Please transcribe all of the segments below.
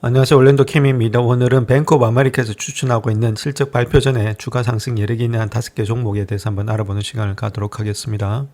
안녕하세요. 올랜도 캠입니다. 오늘은 뱅크 오브 아메리카에서 추천하고 있는 실적 발표 전에 주가 상승 여력이 있는 한 5개 종목에 대해서 한번 알아보는 시간을 갖도록 하겠습니다.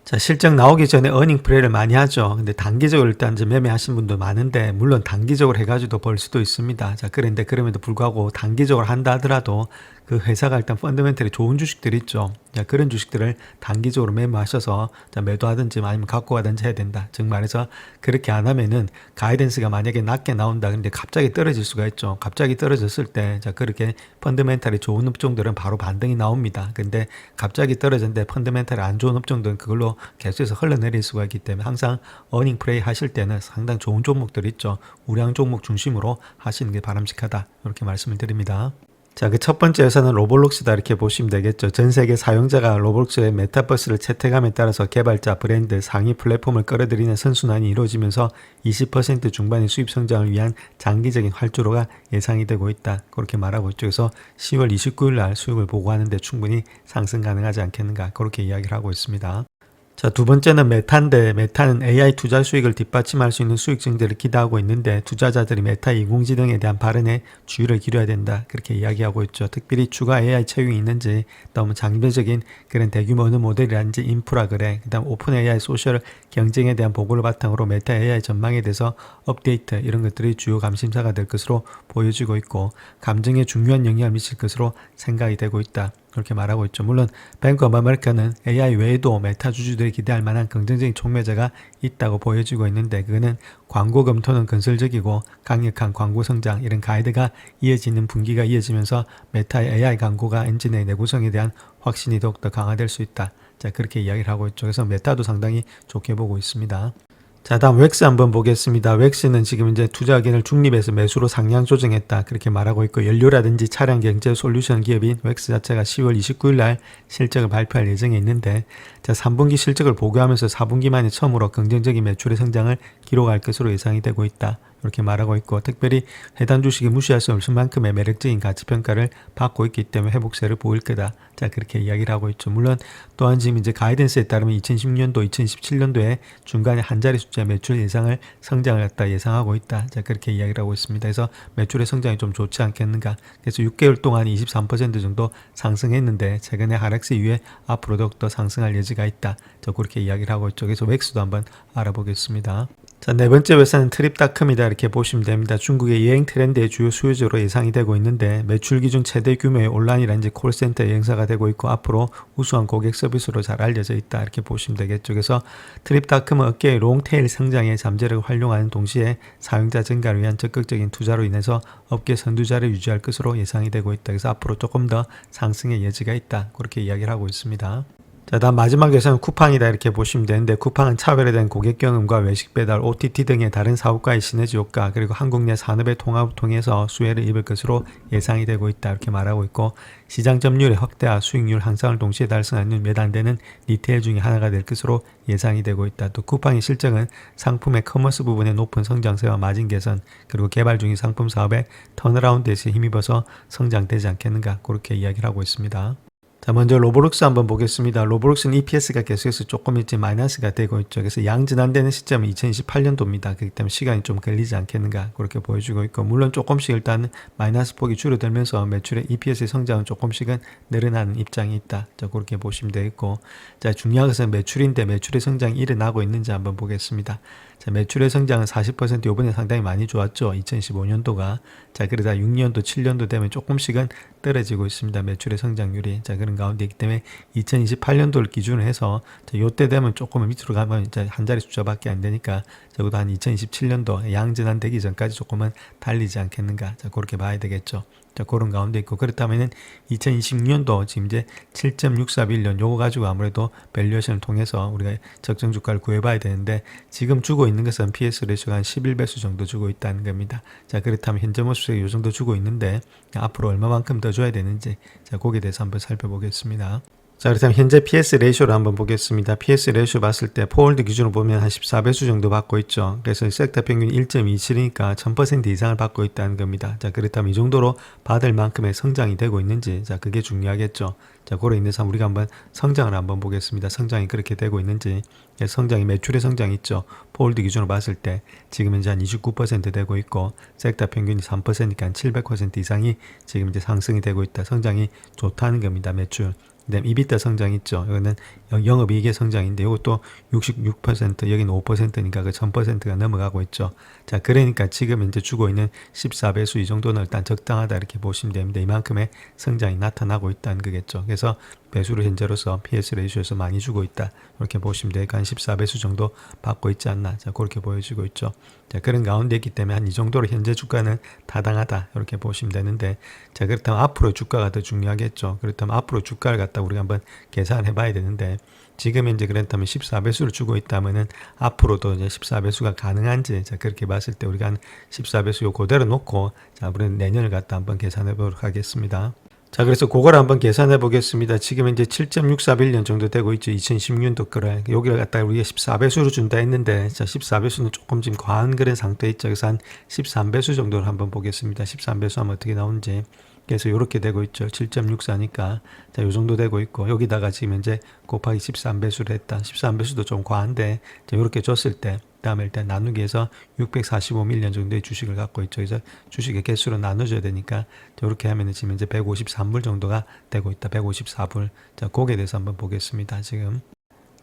자, 실적 나오기 전에 어닝 플레이를 많이 하죠. 근데 단기적으로 일단 이제 매매하신 분도 많은데, 물론 단기적으로 해가지고 벌 수도 있습니다. 자, 그런데 그럼에도 불구하고 단기적으로 한다 하더라도 그 회사가 일단 펀더멘털이 좋은 주식들이 있죠. 자, 그런 주식들을 단기적으로 매매하셔서 매도하든지 아니면 갖고 가든지 해야 된다. 즉 말해서 그렇게 안 하면은 가이던스가 만약에 낮게 나온다. 근데 갑자기 떨어질 수가 있죠. 갑자기 떨어졌을 때, 자, 그렇게 펀더멘털이 좋은 업종들은 바로 반등이 나옵니다. 근데 갑자기 떨어졌는데 펀더멘털이 안 좋은 업종들은 그걸로 계속해서 흘러내릴 수가 있기 때문에 항상 어닝 플레이 하실 때는 상당히 좋은 종목들 있죠. 우량 종목 중심으로 하시는 게 바람직하다. 이렇게 말씀을 드립니다. 자, 그 첫 번째 회사는 로블록스다 이렇게 보시면 되겠죠. 전 세계 사용자가 로블록스의 메타버스를 채택함에 따라서 개발자, 브랜드, 상위 플랫폼을 끌어들이는 선순환이 이루어지면서 20% 중반의 수입 성장을 위한 장기적인 활주로가 예상이 되고 있다. 그렇게 말하고 있죠. 그래서 10월 29일 날 수익을 보고하는데 충분히 상승 가능하지 않겠는가. 그렇게 이야기를 하고 있습니다. 자, 두 번째는 메타인데, 메타는 AI 투자 수익을 뒷받침할 수 있는 수익 증대를 기대하고 있는데, 투자자들이 메타 인공지능에 대한 발언에 주의를 기울여야 된다. 그렇게 이야기하고 있죠. 특별히 추가 AI 채용이 있는지, 너무 장기적인 그런 대규모 어느 모델이라든지 인프라 거래, 그 다음 오픈 AI 소셜 경쟁에 대한 보고를 바탕으로 메타 AI 전망에 대해서 업데이트, 이런 것들이 주요 감심사가 될 것으로 보여지고 있고, 감정에 중요한 영향을 미칠 것으로 생각이 되고 있다. 그렇게 말하고 있죠. 물론 뱅크 오브 아메리카는 AI 외에도 메타 주주들이 기대할 만한 긍정적인 촉매제가 있다고 보여지고 있는데, 그거는 광고 검토는 건설적이고 강력한 광고 성장, 이런 가이드가 이어지는 분기가 이어지면서 메타의 AI 광고가 엔진의 내구성에 대한 확신이 더욱더 강화될 수 있다. 자, 그렇게 이야기를 하고 있죠. 그래서 메타도 상당히 좋게 보고 있습니다. 자, 다음 웩스 한번 보겠습니다. 웩스는 지금 이제 투자 의견을 중립에서 매수로 상향 조정했다. 그렇게 말하고 있고, 연료라든지 차량 경제 솔루션 기업인 웩스 자체가 10월 29일 날 실적을 발표할 예정에 있는데, 자, 3분기 실적을 보고하면서 4분기 만에 처음으로 긍정적인 매출의 성장을 기록할 것으로 예상이 되고 있다. 이렇게 말하고 있고, 특별히 해당 주식이 무시할 수 없을 만큼의 매력적인 가치평가를 받고 있기 때문에 회복세를 보일 거다. 자, 그렇게 이야기를 하고 있죠. 물론 또한 지금 이제 가이던스에 따르면 2010년도, 2017년도에 중간에 한 자리 숫자 매출 예상을 성장을 갖다 예상하고 있다. 자, 그렇게 이야기를 하고 있습니다. 그래서 매출의 성장이 좀 좋지 않겠는가. 그래서 6개월 동안 23% 정도 상승했는데, 최근에 하락세 이후에 앞으로도 더 상승할 여지가 있다. 자, 그렇게 이야기를 하고 있죠. 그래서 웩스도 한번 알아보겠습니다. 자, 네 번째 회사는 트립닷컴이다 이렇게 보시면 됩니다. 중국의 여행 트렌드의 주요 수요주로 예상이 되고 있는데, 매출 기준 최대 규모의 온라인이라든지 콜센터 여행사가 되고 있고, 앞으로 우수한 고객 서비스로 잘 알려져 있다 이렇게 보시면 되겠죠. 그래서 트립닷컴은 업계의 롱테일 성장에 잠재력을 활용하는 동시에 사용자 증가를 위한 적극적인 투자로 인해서 업계 선두자를 유지할 것으로 예상이 되고 있다. 그래서 앞으로 조금 더 상승의 여지가 있다. 그렇게 이야기를 하고 있습니다. 자, 다음 마지막 회사는 쿠팡이다 이렇게 보시면 되는데, 쿠팡은 차별화된 고객 경험과 외식 배달, OTT 등의 다른 사업과의 시너지 효과, 그리고 한국 내 산업의 통합을 통해서 수혜를 입을 것으로 예상이 되고 있다 이렇게 말하고 있고, 시장 점유율의 확대와 수익률 향상을 동시에 달성하는 몇 안 되는 리테일 중에 하나가 될 것으로 예상이 되고 있다. 또 쿠팡의 실적은 상품의 커머스 부분의 높은 성장세와 마진 개선, 그리고 개발 중인 상품 사업의 턴어라운드에서 힘입어서 성장되지 않겠는가, 그렇게 이야기를 하고 있습니다. 자, 먼저 로블록스 한번 보겠습니다. 로블록스는 EPS가 계속해서 조금 이제 마이너스가 되고 있죠. 그래서 양전환되는 시점은 2028년도입니다. 그렇기 때문에 시간이 좀 걸리지 않겠는가, 그렇게 보여주고 있고, 물론 조금씩 일단 마이너스 폭이 줄어들면서 매출의 EPS의 성장은 조금씩은 늘어나는 입장이 있다. 자, 그렇게 보시면 되겠고, 자, 중요한 것은 매출인데 매출의 성장이 일어나고 있는지 한번 보겠습니다. 자, 매출의 성장은 40% 요번에 상당히 많이 좋았죠. 2015년도가. 자, 그러다 6년도, 7년도 되면 조금씩은 떨어지고 있습니다. 매출의 성장률이. 자, 그런 가운데 있기 때문에 2028년도를 기준으로 해서, 자, 요때 되면 조금 밑으로 가면 이제 한 자리 숫자밖에 안 되니까, 적어도 한 2027년도 양전환 되기 전까지 조금은 달리지 않겠는가. 자, 그렇게 봐야 되겠죠. 자, 그런 가운데 있고, 그렇다면은 2026년도 지금 이제 7.641년 요거 가지고 아무래도 밸류에이션을 통해서 우리가 적정 주가를 구해봐야 되는데, 지금 주고 있는 것은 PS 레이쇼가 한 11배수 정도 주고 있다는 겁니다. 자, 그렇다면 현재 모습에 요 정도 주고 있는데 앞으로 얼마만큼 더 줘야 되는지, 자, 거기에 대해서 한번 살펴보겠습니다. 자, 그렇다면 현재 PS 레이쇼를 한번 보겠습니다. PS 레이쇼 봤을 때 포홀드 기준으로 보면 한 14배수 정도 받고 있죠. 그래서 섹터 평균 1.27이니까 1000% 이상을 받고 있다는 겁니다. 자, 그렇다면 이 정도로 받을 만큼의 성장이 되고 있는지, 자, 그게 중요하겠죠. 자, 그로 인해서 우리가 한번 성장을 한번 보겠습니다. 성장이 그렇게 되고 있는지. 성장이 매출의 성장이 있죠. 포홀드 기준으로 봤을 때 지금 현재 한 29% 되고 있고 섹터 평균이 3%니까 한 700% 이상이 지금 이제 상승이 되고 있다. 성장이 좋다는 겁니다. 매출. 그다음 EBITDA 성장 있죠. 이거는 영업이익의 성장인데 이것도 66%, 여기는 5%니까 그 1000%가 넘어가고 있죠. 자, 그러니까 지금 이제 주고 있는 14배수 이 정도는 일단 적당하다 이렇게 보시면 됩니다. 이만큼의 성장이 나타나고 있다는 거겠죠. 그래서 배수를 현재로서 PS 레이쇼에서 많이 주고 있다. 이렇게 보시면 되니까 한 14배수 정도 받고 있지 않나. 자, 그렇게 보여지고 있죠. 자, 그런 가운데 있기 때문에 한 이 정도로 현재 주가는 타당하다. 이렇게 보시면 되는데, 자, 그렇다면 앞으로 주가가 더 중요하겠죠. 그렇다면 앞으로 주가를 갖다 우리가 한번 계산해 봐야 되는데, 지금 현재 그렇다면 14배수를 주고 있다면은 앞으로도 이제 14배수가 가능한지, 자, 그렇게 봤을 때 우리가 한 14배수 요 그대로 놓고, 자, 우리는 내년을 갖다 한번 계산해 보도록 하겠습니다. 자, 그래서 그걸 한번 계산해 보겠습니다. 지금 이제 7.641년 정도 되고 있죠. 2016년도 거를. 여기를 갖다가 우리가 14배수로 준다 했는데, 자, 14배수는 조금 지금 과한 그런 상태에 있죠. 그래서 한 13배수 정도를 한번 보겠습니다. 13배수 하면 어떻게 나오는지. 그래서 이렇게 되고 있죠. 7.64니까. 자, 요 정도 되고 있고, 여기다가 지금 이제 곱하기 13배수를 했다. 13배수도 좀 과한데, 자, 요렇게 줬을 때, 다음에 일단 나누기 해서 645밀리언 정도의 주식을 갖고 있죠. 그래서 주식의 개수로 나눠줘야 되니까, 이렇게 하면 지금 이제 153불 정도가 되고 있다. 154불. 자, 거기에 대해서 한번 보겠습니다. 지금.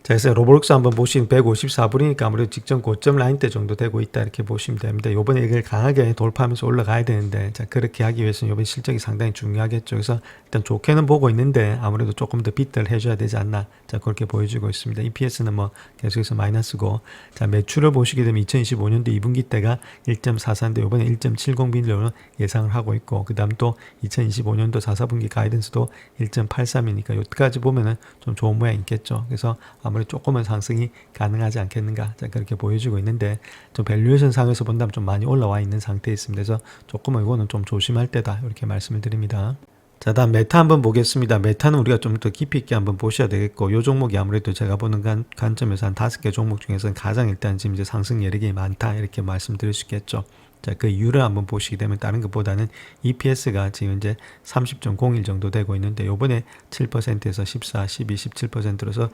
자, 그래서 로블록스 한번 보시면 154불이니까 아무래도 직전 고점 라인대 정도 되고 있다 이렇게 보시면 됩니다. 요번에 이걸 강하게 돌파하면서 올라가야 되는데, 자, 그렇게 하기 위해서는 요번 실적이 상당히 중요하겠죠. 그래서 일단 좋게는 보고 있는데 아무래도 조금 더 빗대를 해줘야 되지 않나. 자, 그렇게 보여지고 있습니다. EPS는 뭐 계속해서 마이너스고, 자, 매출을 보시게 되면 2025년도 2분기 때가 1.44인데 요번에 1.70빌리언을 예상을 하고 있고, 그 다음 또 2025년도 4, 4분기 가이던스도 1.83이니까 여기까지 보면은 좀 좋은 모양이 있겠죠. 그래서 아무래도 조금은 상승이 가능하지 않겠는가. 자, 그렇게 보여지고 있는데, 좀 밸류에이션 상에서 본다면 좀 많이 올라와 있는 상태에 있습니다. 그래서 조금은 이거는 좀 조심할 때다. 이렇게 말씀을 드립니다. 자, 다음 메타 한번 보겠습니다. 메타는 우리가 좀 더 깊이 있게 한번 보셔야 되겠고, 요 종목이 아무래도 제가 보는 관점에서 한 5개 종목 중에서는 가장 일단 지금 이제 상승 여력이 많다. 이렇게 말씀드릴 수 있겠죠. 자, 그 이유를 한번 보시게 되면 다른 것보다는 EPS가 지금 이제 30.01 정도 되고 있는데, 요번에 7%에서 14, 12, 17%로서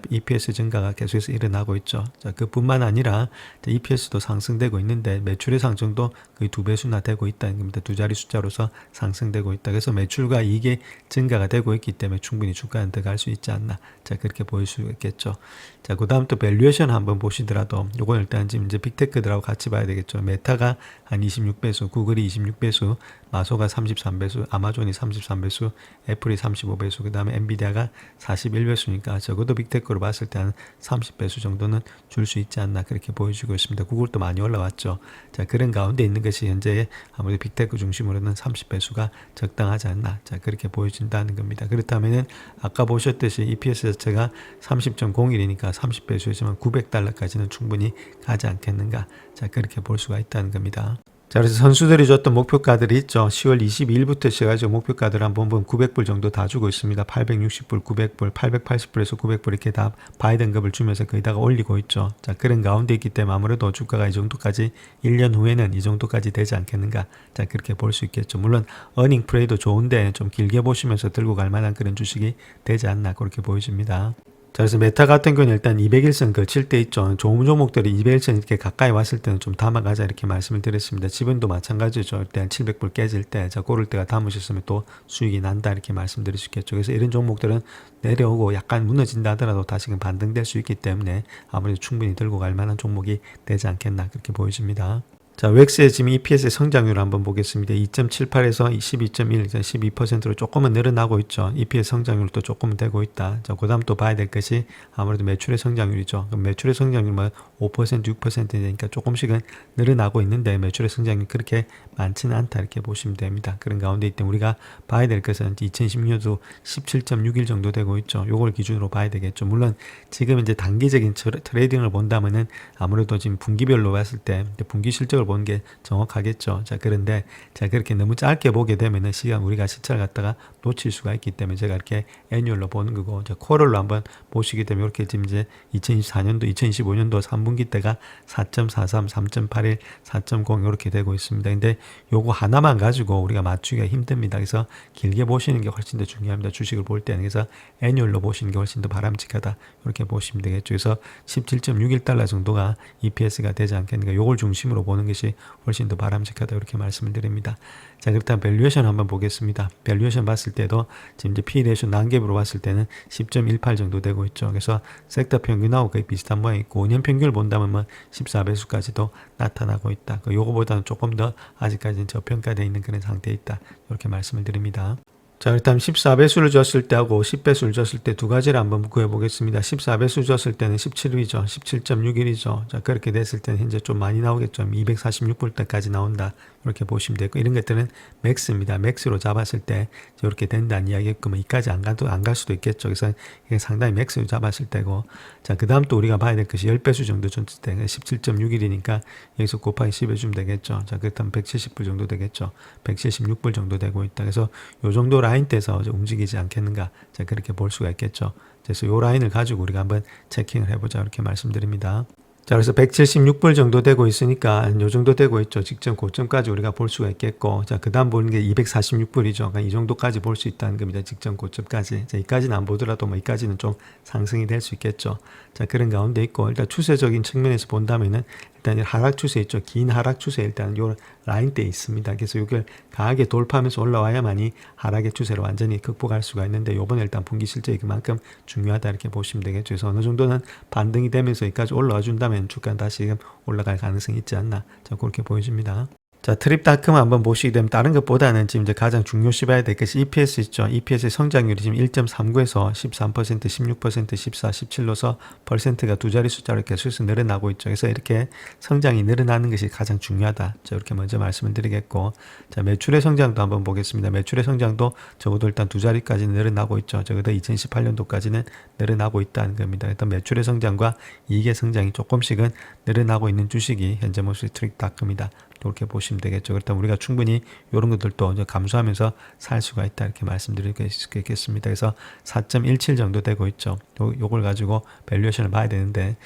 EPS 증가가 계속해서 일어나고 있죠. 자, 그뿐만 아니라 EPS도 상승되고 있는데 매출의 상승도 거의 2배수나 되고 있다는 겁니다. 두 자리 숫자로서 상승되고 있다. 그래서 매출과 이익이 증가가 되고 있기 때문에 충분히 주가는 더 갈 수 있지 않나. 자, 그렇게 보일 수 있겠죠. 자, 그 다음 또 밸류에이션 한번 보시더라도 요건 일단 지금 이제 빅테크들하고 같이 봐야 되겠죠. 메타가 한 26배수, 구글이 26배수, 마소가 33배수, 아마존이 33배수, 애플이 35배수, 그 다음에 엔비디아가 41배수니까 적어도 빅테크로 봤을 때 한 30배수 정도는 줄 수 있지 않나 그렇게 보여지고 있습니다. 구글도 많이 올라왔죠. 자, 그런 가운데 있는 것이 현재 아무래도 빅테크 중심으로는 30배수가 적당하지 않나. 자, 그렇게 보여진다는 겁니다. 그렇다면은 아까 보셨듯이 EPS 자체가 30.01이니까 30배수이지만 $900까지는 충분히 가지 않겠는가. 자, 그렇게 볼 수가 있다는 겁니다. 자, 그래서 선수들이 줬던 목표가들이 있죠. 10월 22일부터 시작해서 목표가들을 한번 보면 900불 정도 다 주고 있습니다. 860불, 900불, 880불에서 900불 이렇게 다 바이든급을 주면서 거기다가 올리고 있죠. 자, 그런 가운데 있기 때문에 아무래도 주가가 이 정도까지 1년 후에는 이 정도까지 되지 않겠는가. 자, 그렇게 볼 수 있겠죠. 물론 어닝 플레이도 좋은데 좀 길게 보시면서 들고 갈 만한 그런 주식이 되지 않나 그렇게 보여집니다. 자, 그래서 메타 같은 경우는 일단 200일선 거칠 때 있죠. 좋은 종목들이 200일선 이렇게 가까이 왔을 때는 좀 담아가자 이렇게 말씀을 드렸습니다. 지분도 마찬가지죠. 일단 700불 깨질 때, 자, 고를 때가 담으셨으면 또 수익이 난다 이렇게 말씀드릴 수 있겠죠. 그래서 이런 종목들은 내려오고 약간 무너진다 하더라도 다시금 반등될 수 있기 때문에 아무래도 충분히 들고 갈 만한 종목이 되지 않겠나 그렇게 보여집니다. 자, 웩스의 지금 EPS의 성장률을 한번 보겠습니다. 2.78에서 12.1, 12%로 조금은 늘어나고 있죠. EPS 성장률도 조금은 되고 있다. 자, 그 다음 또 봐야 될 것이 아무래도 매출의 성장률이죠. 그럼 매출의 성장률은 5%, 6%니까 조금씩은 늘어나고 있는데 매출의 성장률이 그렇게 많지는 않다 이렇게 보시면 됩니다. 그런 가운데 있때 우리가 봐야 될 것은 2016년도 17.6일 정도 되고 있죠. 요걸 기준으로 봐야 되겠죠. 물론 지금 이제 단기적인 트레이딩을 본다면은 아무래도 지금 분기별로 봤을 때 분기 실적을 보는 게 정확하겠죠. 자, 그런데 자, 그렇게 너무 짧게 보게 되면은 시간 우리가 시차를 갖다가 놓칠 수가 있기 때문에 제가 이렇게 애뉴얼로 보는 거고, 자, 쿼럴로 한번 보시게 되면 이렇게 지금 이제 2024년도, 2025년도 3분기 때가 4.43, 3.81, 4.0 이렇게 되고 있습니다. 근데 요거 하나만 가지고 우리가 맞추기가 힘듭니다. 그래서 길게 보시는 게 훨씬 더 중요합니다. 주식을 볼 때는. 그래서 애뉴얼로 보시는 게 훨씬 더 바람직하다. 이렇게 보시면 되겠죠. 그래서 17.61달러 정도가 EPS가 되지 않겠는가. 요걸 중심으로 보는 것이 훨씬 더 바람직하다. 이렇게 말씀을 드립니다. 자, 그렇다면 밸류에이션 한번 보겠습니다. 밸류에이션 봤을 때도 지금 이제 P 레이쇼 난갭으로 봤을 때는 10.18 정도 되고 있죠. 그래서 섹터 평균하고 거의 비슷한 모양이 있고 5년 평균을 본다면 뭐 14배수까지도 나타나고 있다. 요거보다는 조금 더 아직까지는 저평가되어 있는 그런 상태에 있다. 이렇게 말씀을 드립니다. 자, 일단 14배수를 줬을 때하고 10배수를 줬을 때 두 가지를 한번 구해보겠습니다. 14배수 줬을 때는 17일이죠. 17.61이죠. 자, 그렇게 됐을 때는 현재 좀 많이 나오겠죠. 246불대까지 나온다. 이렇게 보시면 되고, 이런 것들은 맥스입니다. 맥스로 잡았을 때 이렇게 된다는 이야기였고, 이까지 안 갈 수도 있겠죠. 그래서 이게 상당히 맥스로 잡았을 때고, 자, 그 다음 또 우리가 봐야 될 것이 10배수 정도 줬을 때 17.61이니까 여기서 곱하기 10 해주면 되겠죠. 자, 그렇다면 170불 정도 되겠죠. 176불 정도 되고 있다. 그래서 요 정도 라인대에서 움직이지 않겠는가. 자, 그렇게 볼 수가 있겠죠. 그래서 요 라인을 가지고 우리가 한번 체킹을 해보자. 이렇게 말씀드립니다. 자, 그래서 176불 정도 되고 있으니까 요 정도 되고 있죠. 직전 고점까지 우리가 볼 수가 있겠고, 자, 그 다음 보는 게 246불이죠. 그러니까 이 정도까지 볼 수 있다는 겁니다. 직전 고점까지. 자, 이까지는 안 보더라도 뭐 이까지는 좀 상승이 될 수 있겠죠. 자, 그런 가운데 있고, 일단 추세적인 측면에서 본다면은 일단 하락 추세 있죠. 긴 하락 추세 일단 요 라인대에 있습니다. 그래서 이걸 강하게 돌파하면서 올라와야만이 하락의 추세를 완전히 극복할 수가 있는데, 요번에 일단 분기 실적이 그만큼 중요하다 이렇게 보시면 되겠죠. 그래서 어느 정도는 반등이 되면서 여기까지 올라와 준다면 주가는 다시금 올라갈 가능성이 있지 않나. 자, 그렇게 보여집니다. 자, 트립다크만 한번 보시게 되면 다른 것보다는 지금 이제 가장 중요시 봐야 될 것이 EPS 있죠. EPS의 성장률이 지금 1.39에서 13%, 16%, 14, 17로서 퍼센트가 두 자리 숫자로 이렇게 슬슬 늘어나고 있죠. 그래서 이렇게 성장이 늘어나는 것이 가장 중요하다. 자, 이렇게 먼저 말씀을 드리겠고, 자, 매출의 성장도 한번 보겠습니다. 매출의 성장도 적어도 일단 두 자리까지는 늘어나고 있죠. 적어도 2018년도까지는 늘어나고 있다는 겁니다. 일단 매출의 성장과 이익의 성장이 조금씩은 늘어나고 있는 주식이 현재 모습의 트립다크입니다. 이렇게 보시면 되겠죠. 그렇다면 우리가 충분히 이런 것들도 이제 감수하면서 살 수가 있다 이렇게 말씀드릴 수 있겠습니다. 그래서 4.17 정도 되고 있죠. 요걸 가지고 밸류에이션을 봐야 되는데,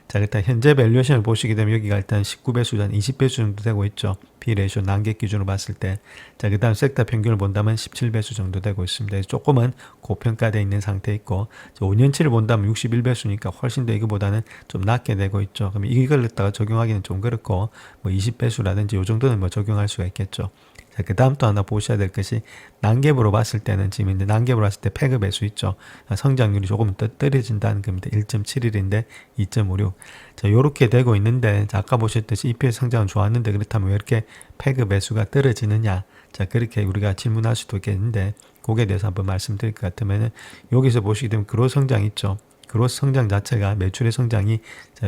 자, 일단 현재 밸류에이션을 보시게 되면 여기가 일단 19배수, 한 20배수 정도 되고 있죠. P 레이쇼 난객 기준으로 봤을 때. 자, 그 다음 섹터 평균을 본다면 17배수 정도 되고 있습니다. 조금은 고평가되어 있는 상태에 있고, 5년치를 본다면 61배수니까 훨씬 더 이거보다는 좀 낮게 되고 있죠. 그럼 이걸 갖다가 적용하기는 좀 그렇고, 뭐 20배수라든지 요 정도는 뭐 적용할 수가 있겠죠. 자, 그 다음 또 하나 보셔야 될 것이 난갭으로 봤을 때는 지금 이제 난갭으로 봤을 때 패그 배수 있죠. 성장률이 조금 더 떨어진다는 겁니다. 1.71인데 2.56. 자, 요렇게 되고 있는데, 자, 아까 보셨듯이 EPS 성장은 좋았는데 그렇다면 왜 이렇게 패그 배수가 떨어지느냐. 자, 그렇게 우리가 질문할 수도 있겠는데, 거기에 대해서 한번 말씀드릴 것 같으면은 여기서 보시게 되면 그로 성장 있죠. 그로스 성장 자체가 매출의 성장이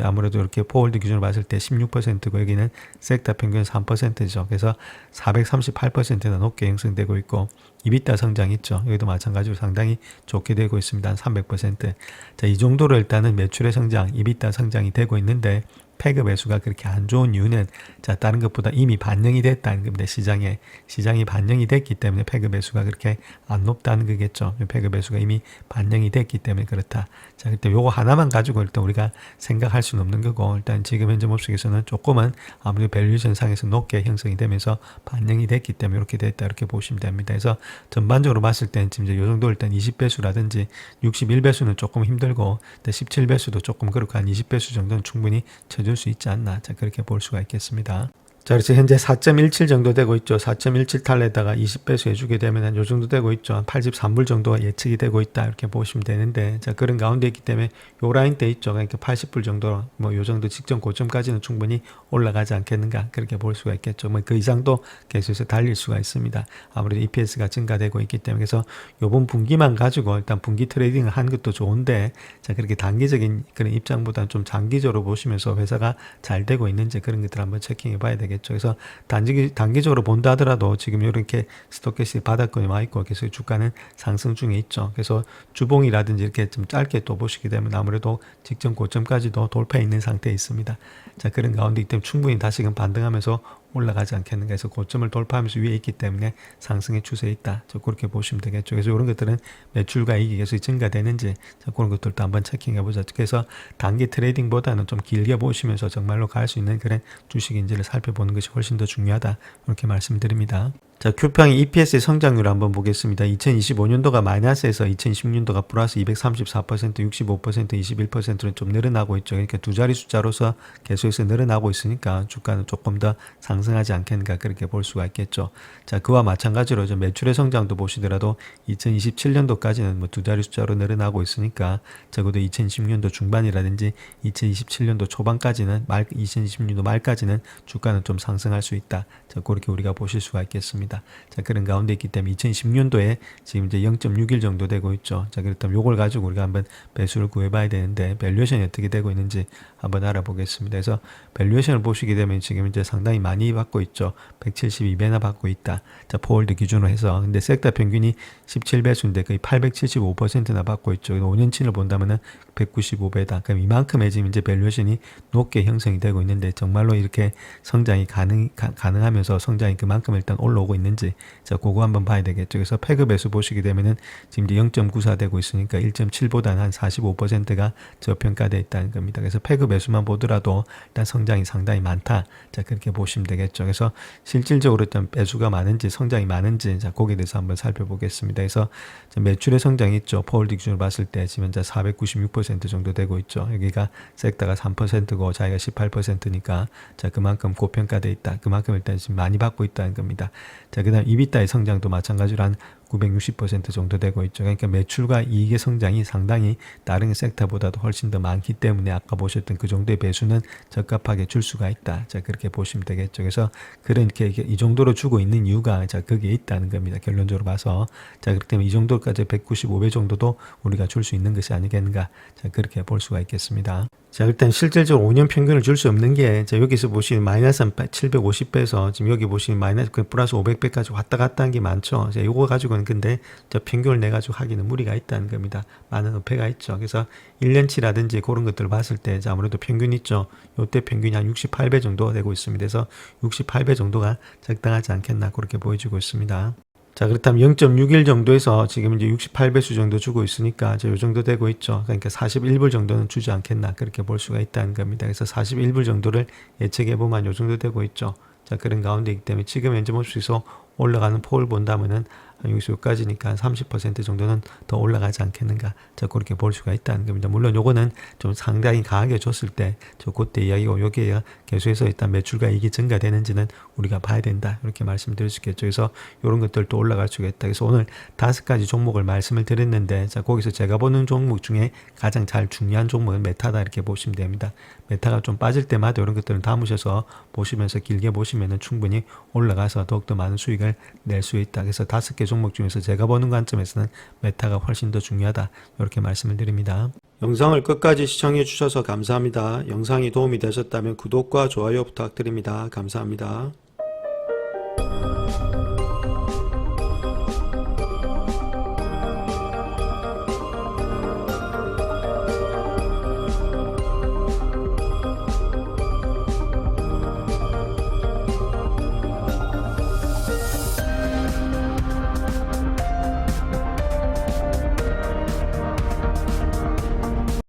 아무래도 이렇게 포홀드 기준으로 봤을 때 16%고 여기는 섹터 평균 3%죠. 그래서 438%나 높게 형성되고 있고, 이비타 성장 있죠. 여기도 마찬가지로 상당히 좋게 되고 있습니다. 한 300%. 자, 이 정도로 일단은 매출의 성장, 이비타 성장이 되고 있는데, 패그 매수가 그렇게 안 좋은 이유는, 자, 다른 것보다 이미 반영이 됐다는 겁니다. 시장이 반영이 됐기 때문에 패그 매수가 그렇게 안 높다는 거겠죠. 패그 매수가 이미 반영이 됐기 때문에 그렇다. 자, 그때 요거 하나만 가지고 일단 우리가 생각할 수는 없는 거고, 일단 지금 현재 모습에서는 조금은 아무래도 밸류에이션 상에서 높게 형성이 되면서 반영이 됐기 때문에 이렇게 됐다 이렇게 보시면 됩니다. 그래서 전반적으로 봤을 때는 지금 이제 요 정도 일단 20배수라든지 61배수는 조금 힘들고, 17배수도 조금 그렇고 한 20배수 정도는 충분히 쳐줄 수 있지 않나. 자, 그렇게 볼 수가 있겠습니다. 자, 그래서 현재 4.17 정도 되고 있죠. 4.17 탈에다가 20배수 해주게 되면 한 요 정도 되고 있죠. 한 83불 정도가 예측이 되고 있다. 이렇게 보시면 되는데, 자, 그런 가운데 있기 때문에 요 라인대 있죠. 그러니까 80불 정도, 뭐 요 정도 직전 고점까지는 충분히 올라가지 않겠는가. 그렇게 볼 수가 있겠죠. 뭐 그 이상도 계속해서 달릴 수가 있습니다. 아무래도 EPS가 증가되고 있기 때문에. 그래서 요번 분기만 가지고 일단 분기 트레이딩을 한 것도 좋은데, 자, 그렇게 단기적인 그런 입장보다는 좀 장기적으로 보시면서 회사가 잘 되고 있는지 그런 것들 한번 체킹해 봐야 되겠죠. 되겠죠. 그래서 단기적으로 본다 하더라도 지금 이렇게 스토캐스틱 바닥권에 와 있고 계속 주가는 상승 중에 있죠. 그래서 주봉이라든지 이렇게 좀 짧게 또 보시게 되면 아무래도 직전 고점까지도 돌파해 있는 상태에 있습니다. 자, 그런 가운데 이때 충분히 다시금 반등하면서 올라가지 않겠는가 해서 고점을 돌파하면서 위에 있기 때문에 상승의 추세에 있다. 저 그렇게 보시면 되겠죠. 그래서 이런 것들은 매출과 이익이 계속 증가되는지 자, 그런 것들도 한번 체킹해 보자. 그래서 단기 트레이딩보다는 좀 길게 보시면서 정말로 갈 수 있는 그런 주식인지를 살펴보는 것이 훨씬 더 중요하다. 이렇게 말씀드립니다. 자, 큐평의 EPS의 성장률 한번 보겠습니다. 2025년도가 마이너스에서 2016년도가 플러스 234%, 65%, 21%는 좀 늘어나고 있죠. 그러니까 두 자리 숫자로서 계속해서 늘어나고 있으니까 주가는 조금 더 상승하지 않겠는가 그렇게 볼 수가 있겠죠. 자, 그와 마찬가지로 좀 매출의 성장도 보시더라도 2027년도까지는 뭐 두 자리 숫자로 늘어나고 있으니까 적어도 2016년도 중반이라든지 2027년도 초반까지는 2026년도 말까지는 주가는 좀 상승할 수 있다. 자, 그렇게 우리가 보실 수가 있겠습니다. 자, 그런 가운데 있기 때문에 2010년도에 지금 이제 0.61 정도 되고 있죠. 자, 그렇다면 요걸 가지고 우리가 한번 배수를 구해봐야 되는데 밸류에이션이 어떻게 되고 있는지 한번 알아보겠습니다. 그래서 밸류에이션을 보시게 되면 지금 이제 상당히 많이 받고 있죠. 172배나 받고 있다. 자, 포홀드 기준으로 해서. 근데 섹터 평균이 17배수인데 거의 875%나 받고 있죠. 5년치를 본다면은 195배다. 그럼 이만큼의 지금 이제 밸류에이션이 높게 형성이 되고 있는데 정말로 이렇게 성장이 가능하면서 성장이 그만큼 일단 올라오고 있는지 자, 그거 한번 봐야 되겠죠. 그래서 패그 배수 보시게 되면은 지금 이제 0.94 되고 있으니까 1.7보다는 한 45%가 저평가되어 있다는 겁니다. 그래서 패그 배수만 보더라도 일단 성장이 상당히 많다. 자, 그렇게 보시면 되겠죠. 그래서 실질적으로 일단 배수가 많은지 성장이 많은지 자, 거기에 대해서 한번 살펴보겠습니다. 그래서 매출의 성장이 있죠. 포홀드 기준으로 봤을 때 지금 현재 496% 정도 되고 있죠. 여기가 섹터가 3%고 자기가 18%니까 자, 그만큼 고평가되어 있다. 그만큼 일단 지금 많이 받고 있다는 겁니다. 자, 그 다음 이비타의 성장도 마찬가지로 한 960% 정도 되고 있죠. 그러니까 매출과 이익의 성장이 상당히 다른 섹터보다도 훨씬 더 많기 때문에 아까 보셨던 그 정도의 배수는 적합하게 줄 수가 있다. 자, 그렇게 보시면 되겠죠. 그래서 그렇게 이 정도로 주고 있는 이유가 자, 거기에 있다는 겁니다. 결론적으로 봐서. 자, 그렇기 때문에 이 정도까지 195배 정도도 우리가 줄 수 있는 것이 아니겠는가. 자, 그렇게 볼 수가 있겠습니다. 자, 일단 실질적으로 5년 평균을 줄 수 없는 게 자, 여기서 보시면 마이너스 750배에서 지금 여기 보시면 마이너스 플러스 500배까지 왔다 갔다 한 게 많죠. 자, 요거 가지고는 근데 저 평균을 내 가지고 하기는 무리가 있다는 겁니다. 많은 어폐가 있죠. 그래서 1년치라든지 그런 것들을 봤을 때 자, 아무래도 평균 있죠. 요때 평균이 한 68배 정도 되고 있습니다. 그래서 68배 정도가 적당하지 않겠나 그렇게 보여지고 있습니다. 자, 그렇다면 0.61 정도에서 지금 이제 68배수 정도 주고 있으니까 이제 요 정도 되고 있죠. 그러니까 41불 정도는 주지 않겠나 그렇게 볼 수가 있다는 겁니다. 그래서 41불 정도를 예측해 보면 요 정도 되고 있죠. 자, 그런 가운데이기 때문에 지금 현재 모습에서 올라가는 폭을 본다면은 여기서 여기까지니까 30% 정도는 더 올라가지 않겠는가. 자, 그렇게 볼 수가 있다는 겁니다. 물론 요거는 좀 상당히 강하게 줬을 때, 저 그때 이야기고 여기에 계속해서 일단 매출과 이익이 증가되는지는 우리가 봐야 된다. 이렇게 말씀드릴 수 있겠죠. 그래서 이런 것들도 올라갈 수가 있다. 그래서 오늘 5가지 종목을 말씀을 드렸는데, 자, 거기서 제가 보는 종목 중에 가장 잘 중요한 종목은 메타다. 이렇게 보시면 됩니다. 메타가 좀 빠질 때마다 이런 것들은 담으셔서 보시면서 길게 보시면은 충분히 올라가서 더욱더 많은 수익을 낼 수 있다. 그래서 5개 종목 중에서 제가 보는 관점에서는 메타가 훨씬 더 중요하다. 이렇게 말씀을 드립니다. 영상을 끝까지 시청해 주셔서 감사합니다. 영상이 도움이 되셨다면 구독과 좋아요 부탁드립니다. 감사합니다.